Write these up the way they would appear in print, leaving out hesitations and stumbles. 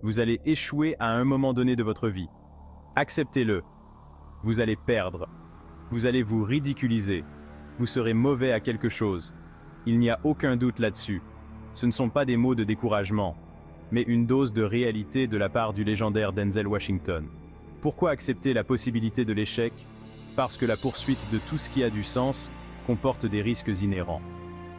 Vous allez échouer à un moment donné de votre vie. Acceptez-le. Vous allez perdre. Vous allez vous ridiculiser. Vous serez mauvais à quelque chose. Il n'y a aucun doute là-dessus. Ce ne sont pas des mots de découragement, mais une dose de réalité de la part du légendaire Denzel Washington. Pourquoi accepter la possibilité de l'échec? Parce que la poursuite de tout ce qui a du sens comporte des risques inhérents.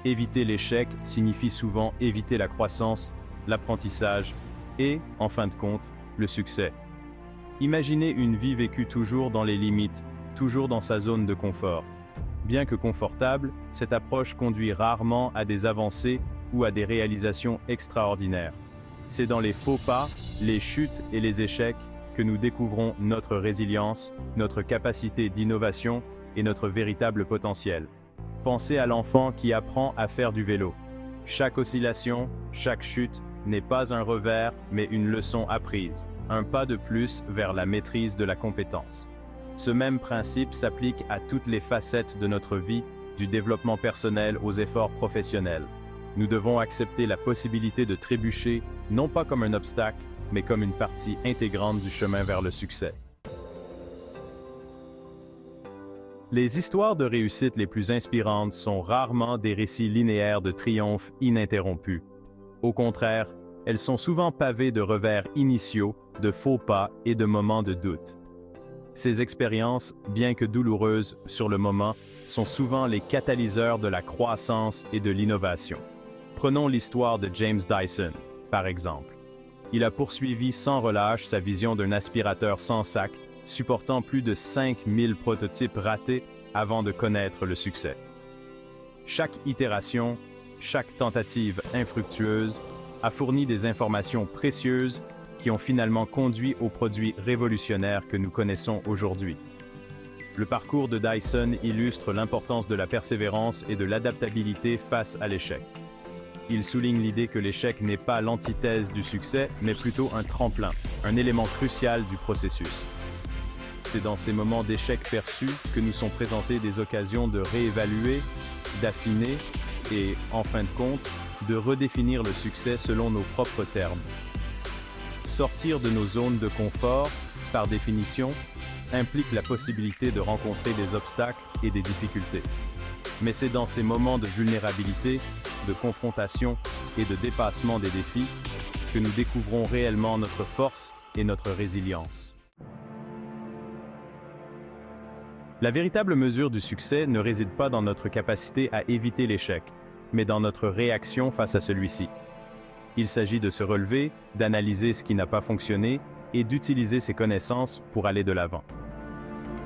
Éviter l'échec signifie souvent éviter la croissance, l'apprentissage et, en fin de compte, le succès. Imaginez une vie vécue toujours dans les limites, toujours dans sa zone de confort. Bien que confortable, cette approche conduit rarement à des avancées ou à des réalisations extraordinaires. C'est dans les faux pas, les chutes et les échecs que nous découvrons notre résilience, notre capacité d'innovation et notre véritable potentiel. Pensez à l'enfant qui apprend à faire du vélo. Chaque oscillation, chaque chute n'est pas un revers, mais une leçon apprise, un pas de plus vers la maîtrise de la compétence. Ce même principe s'applique à toutes les facettes de notre vie, du développement personnel aux efforts professionnels. Nous devons accepter la possibilité de trébucher, non pas comme un obstacle, mais comme une partie intégrante du chemin vers le succès. Les histoires de réussite les plus inspirantes sont rarement des récits linéaires de triomphes ininterrompus. Au contraire, elles sont souvent pavées de revers initiaux, de faux pas et de moments de doute. Ces expériences, bien que douloureuses sur le moment, sont souvent les catalyseurs de la croissance et de l'innovation. Prenons l'histoire de James Dyson, par exemple. Il a poursuivi sans relâche sa vision d'un aspirateur sans sac, supportant plus de 5000 prototypes ratés avant de connaître le succès. Chaque itération, chaque tentative infructueuse a fourni des informations précieuses qui ont finalement conduit aux produits révolutionnaires que nous connaissons aujourd'hui. Le parcours de Dyson illustre l'importance de la persévérance et de l'adaptabilité face à l'échec. Il souligne l'idée que l'échec n'est pas l'antithèse du succès, mais plutôt un tremplin, un élément crucial du processus. C'est dans ces moments d'échec perçus que nous sont présentées des occasions de réévaluer, d'affiner et, en fin de compte, de redéfinir le succès selon nos propres termes. Sortir de nos zones de confort, par définition, implique la possibilité de rencontrer des obstacles et des difficultés. Mais c'est dans ces moments de vulnérabilité, de confrontation et de dépassement des défis que nous découvrons réellement notre force et notre résilience. La véritable mesure du succès ne réside pas dans notre capacité à éviter l'échec, mais dans notre réaction face à celui-ci. Il s'agit de se relever, d'analyser ce qui n'a pas fonctionné et d'utiliser ses connaissances pour aller de l'avant.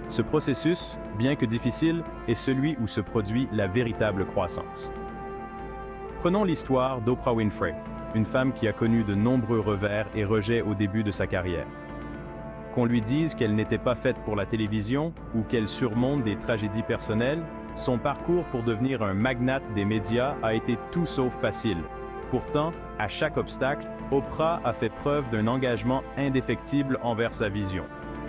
Ce processus, bien que difficile, est celui où se produit la véritable croissance. Prenons l'histoire d'Oprah Winfrey, une femme qui a connu de nombreux revers et rejets au début de sa carrière. Qu'on lui dise qu'elle n'était pas faite pour la télévision ou qu'elle surmonte des tragédies personnelles, son parcours pour devenir un magnate des médias a été tout sauf facile. Pourtant, à chaque obstacle, Oprah a fait preuve d'un engagement indéfectible envers sa vision.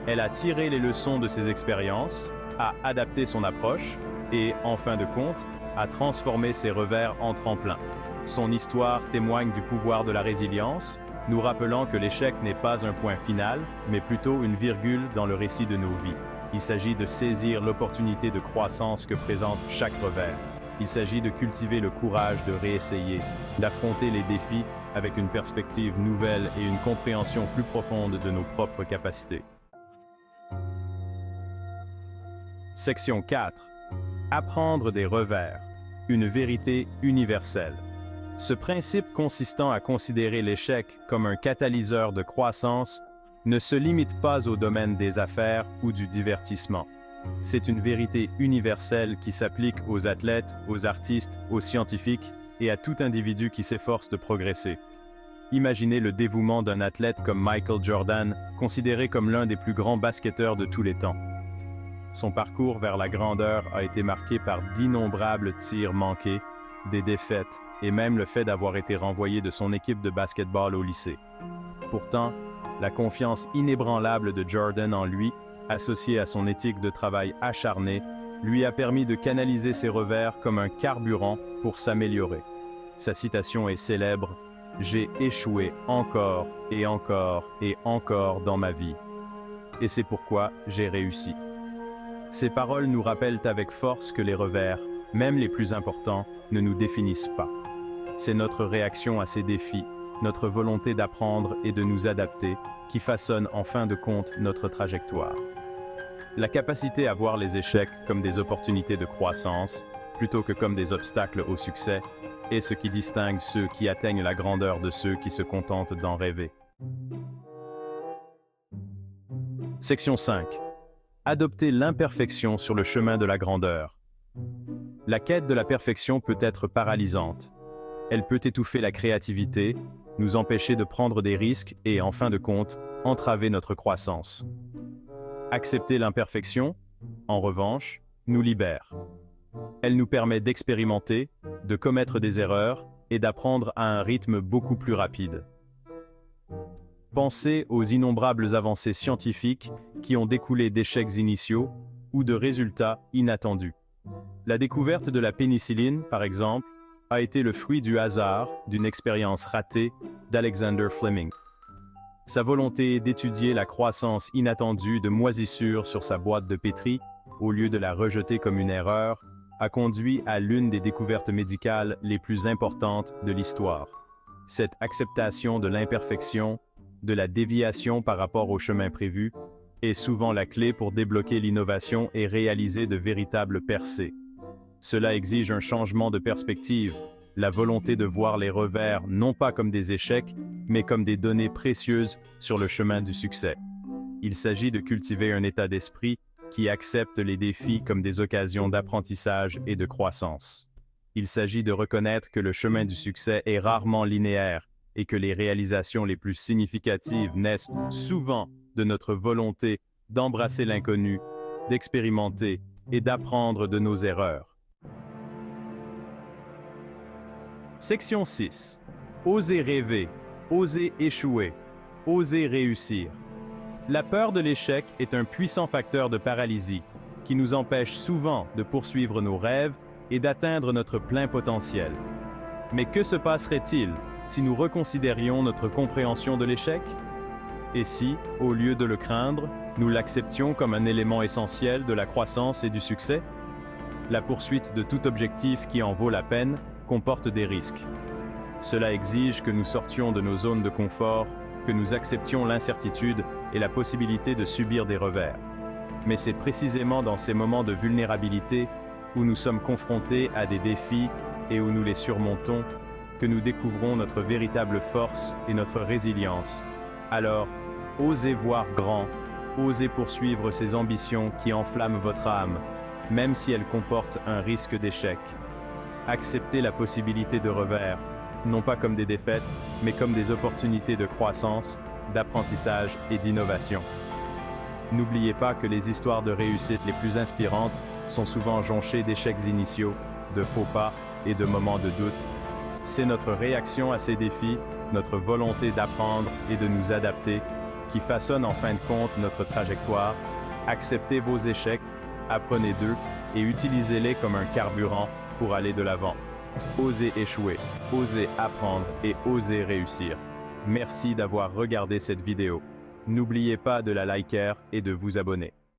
Elle a tiré les leçons de ses expériences, a adapté son approche et, en fin de compte, a transformé ses revers en tremplin. Son histoire témoigne du pouvoir de la résilience, nous rappelant que l'échec n'est pas un point final, mais plutôt une virgule dans le récit de nos vies. Il s'agit de saisir l'opportunité de croissance que présente chaque revers. Il s'agit de cultiver le courage de réessayer, d'affronter les défis avec une perspective nouvelle et une compréhension plus profonde de nos propres capacités. Section 4. Apprendre des revers. Une vérité universelle. Ce principe consistant à considérer l'échec comme un catalyseur de croissance ne se limite pas au domaine des affaires ou du divertissement. C'est une vérité universelle qui s'applique aux athlètes, aux artistes, aux scientifiques et à tout individu qui s'efforce de progresser. Imaginez le dévouement d'un athlète comme Michael Jordan, considéré comme l'un des plus grands basketteurs de tous les temps. Son parcours vers la grandeur a été marqué par d'innombrables tirs manqués, des défaites et même le fait d'avoir été renvoyé de son équipe de basketball au lycée. Pourtant, la confiance inébranlable de Jordan en lui, associée à son éthique de travail acharnée, lui a permis de canaliser ses revers comme un carburant pour s'améliorer. Sa citation est célèbre: j'ai échoué encore et encore et encore dans ma vie. Et c'est pourquoi j'ai réussi. Ces paroles nous rappellent avec force que les revers, même les plus importants, ne nous définissent pas. C'est notre réaction à ces défis, notre volonté d'apprendre et de nous adapter, qui façonne en fin de compte notre trajectoire. La capacité à voir les échecs comme des opportunités de croissance, plutôt que comme des obstacles au succès, est ce qui distingue ceux qui atteignent la grandeur de ceux qui se contentent d'en rêver. Section 5. Adopter l'imperfection sur le chemin de la grandeur. La quête de la perfection peut être paralysante. Elle peut étouffer la créativité, nous empêcher de prendre des risques et, en fin de compte, entraver notre croissance. Accepter l'imperfection, en revanche, nous libère. Elle nous permet d'expérimenter, de commettre des erreurs et d'apprendre à un rythme beaucoup plus rapide. Pensez aux innombrables avancées scientifiques qui ont découlé d'échecs initiaux ou de résultats inattendus. La découverte de la pénicilline, par exemple, a été le fruit du hasard d'une expérience ratée d'Alexander Fleming. Sa volonté d'étudier la croissance inattendue de moisissures sur sa boîte de pétri, au lieu de la rejeter comme une erreur, a conduit à l'une des découvertes médicales les plus importantes de l'histoire. Cette acceptation de l'imperfection, de la déviation par rapport au chemin prévu, est souvent la clé pour débloquer l'innovation et réaliser de véritables percées. Cela exige un changement de perspective, la volonté de voir les revers non pas comme des échecs, mais comme des données précieuses sur le chemin du succès. Il s'agit de cultiver un état d'esprit qui accepte les défis comme des occasions d'apprentissage et de croissance. Il s'agit de reconnaître que le chemin du succès est rarement linéaire et que les réalisations les plus significatives naissent souvent de notre volonté d'embrasser l'inconnu, d'expérimenter et d'apprendre de nos erreurs. Section 6. Oser rêver, oser échouer, oser réussir. La peur de l'échec est un puissant facteur de paralysie qui nous empêche souvent de poursuivre nos rêves et d'atteindre notre plein potentiel. Mais que se passerait-il si nous reconsidérions notre compréhension de l'échec? Et si, au lieu de le craindre, nous l'acceptions comme un élément essentiel de la croissance et du succès? La poursuite de tout objectif qui en vaut la peine comporte des risques. Cela exige que nous sortions de nos zones de confort, que nous acceptions l'incertitude et la possibilité de subir des revers. Mais c'est précisément dans ces moments de vulnérabilité où nous sommes confrontés à des défis et où nous les surmontons que nous découvrons notre véritable force et notre résilience. Alors, osez voir grand, osez poursuivre ces ambitions qui enflamment votre âme, même si elles comportent un risque d'échec. Acceptez la possibilité de revers, non pas comme des défaites, mais comme des opportunités de croissance, d'apprentissage et d'innovation. N'oubliez pas que les histoires de réussite les plus inspirantes sont souvent jonchées d'échecs initiaux, de faux pas et de moments de doute. C'est notre réaction à ces défis, notre volonté d'apprendre et de nous adapter, qui façonne en fin de compte notre trajectoire. Acceptez vos échecs, apprenez d'eux et utilisez-les comme un carburant pour aller de l'avant. Osez échouer, osez apprendre et osez réussir. Merci d'avoir regardé cette vidéo. N'oubliez pas de la liker et de vous abonner.